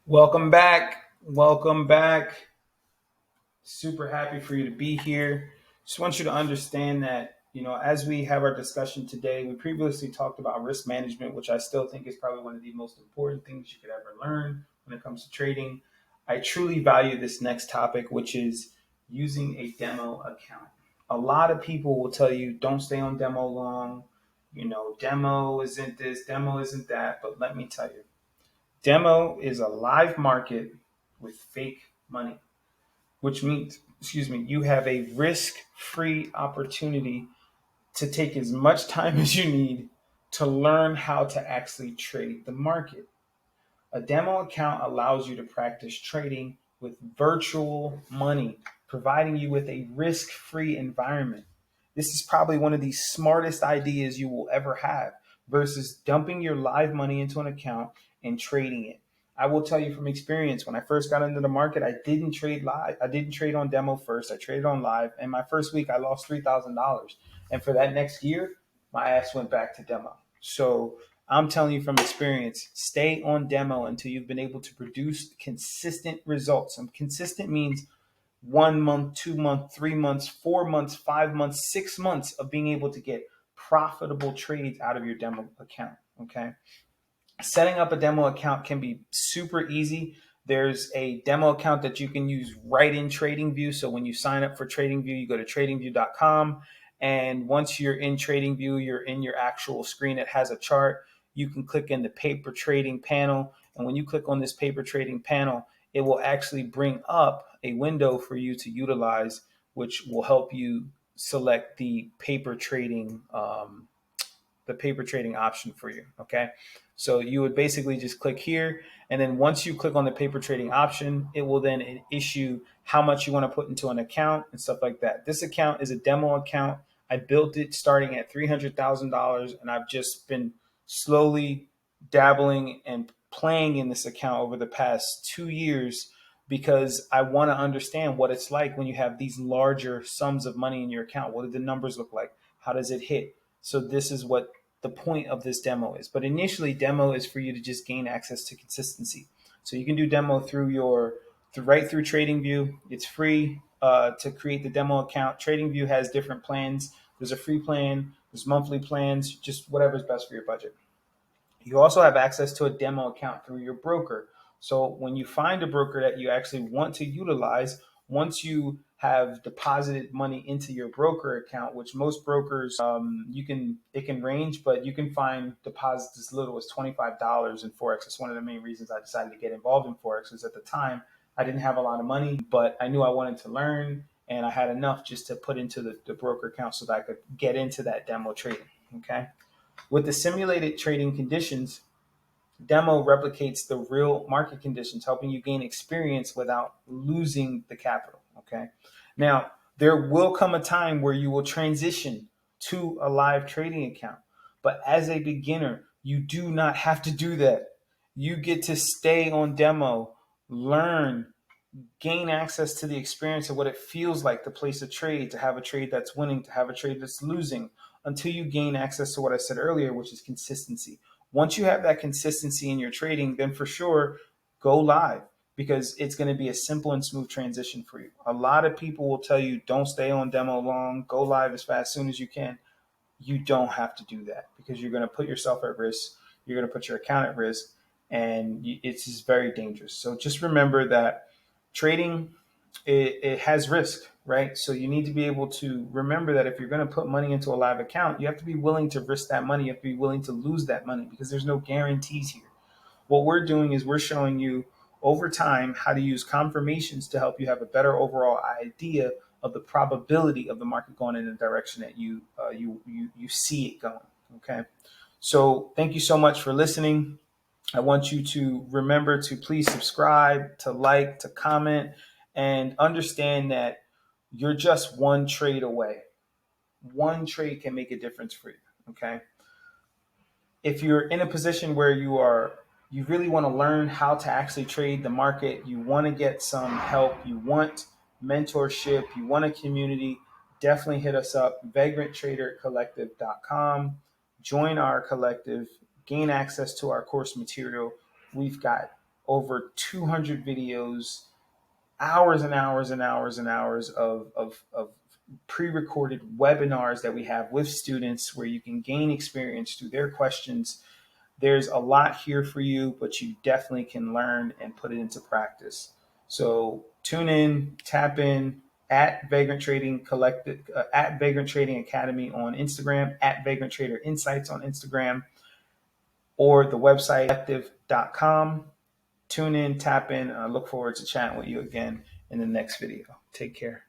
Welcome back. Welcome back. Super happy for you to be here. Just want you to understand that, as we have our discussion today, we previously talked about risk management, which I still think is probably one of the most important things you could ever learn when it comes to trading. I truly value this next topic, which is using a demo account. A lot of people will tell you don't stay on demo long. Demo isn't this, demo isn't that. But let me tell you, demo is a live market with fake money, which means, you have a risk free opportunity to take as much time as you need to learn how to actually trade the market. A demo account allows you to practice trading with virtual money, providing you with a risk free environment. This is probably one of the smartest ideas you will ever have versus dumping your live money into an account and trading it. I will tell you from experience, when I first got into the market, I didn't trade live. I didn't trade on demo first. I traded on live. And my first week, I lost $3,000. And for that next year, my ass went back to demo. So I'm telling you from experience, stay on demo until you've been able to produce consistent results. And consistent means 1 month, 2 months, 3 months, 4 months, 5 months, 6 months of being able to get profitable trades out of your demo account. Okay. Setting up a demo account can be super easy. There's a demo account that you can use right in TradingView. So when you sign up for TradingView, you go to tradingview.com. And once you're in TradingView, you're in your actual screen. It has a chart. You can click in the paper trading panel. And when you click on this paper trading panel, it will actually bring up a window for you to utilize, which will help you select the paper trading option for you. Okay. So you would basically just click here. And then once you click on the paper trading option, it will then issue how much you want to put into an account and stuff like that. This account is a demo account. I built it starting at $300,000, and I've just been slowly dabbling and playing in this account over the past 2 years because I want to understand what it's like when you have these larger sums of money in your account. What do the numbers look like? How does it hit? So this is what the point of this demo is. But initially, demo is for you to just gain access to consistency. So you can do demo right through TradingView. It's free to create the demo account. TradingView has different plans. There's a free plan. There's monthly plans. Just whatever's best for your budget. You also have access to a demo account through your broker. So when you find a broker that you actually want to utilize, once you have deposited money into your broker account, which most brokers it can range, but you can find deposits as little as $25 in Forex. It's one of the main reasons I decided to get involved in Forex, because at the time I didn't have a lot of money, but I knew I wanted to learn, and I had enough just to put into the broker account so that I could get into that demo trading. Okay. With the simulated trading conditions, demo replicates the real market conditions, helping you gain experience without losing the capital. Okay. Now, there will come a time where you will transition to a live trading account. But as a beginner, you do not have to do that. You get to stay on demo, learn, gain access to the experience of what it feels like to place a trade, to have a trade that's winning, to have a trade that's losing, until you gain access to what I said earlier, which is consistency. Once you have that consistency in your trading, then for sure, go live, because it's going to be a simple and smooth transition for you. A lot of people will tell you don't stay on demo long, go live as fast as soon as you can. You don't have to do that, because you're going to put yourself at risk. You're going to put your account at risk, and it's just very dangerous. So just remember that trading, it has risk, right? So you need to be able to remember that if you're going to put money into a live account, you have to be willing to risk that money. You have to be willing to lose that money, because there's no guarantees here. What we're doing is we're showing you over time how to use confirmations to help you have a better overall idea of the probability of the market going in the direction that you see it going. Okay. So thank you so much for listening. I want you to remember to please subscribe, to like, to comment, and understand that you're just one trade away. One trade can make a difference for you. Okay. If you're in a position where you really want to learn how to actually trade the market, you want to get some help, you want mentorship, you want a community, definitely hit us up, vagranttradercollective.com. Join our collective, gain access to our course material. We've got over 200 videos, hours and hours and hours and hours of pre-recorded webinars that we have with students where you can gain experience through their questions. There's a lot here for you, but you definitely can learn and put it into practice. So tune in, tap in at Vagrant Trading Collective, at Vagrant Trading Academy on Instagram, at Vagrant Trader Insights on Instagram, or the website collective.com. Tune in, tap in. I look forward to chatting with you again in the next video. Take care.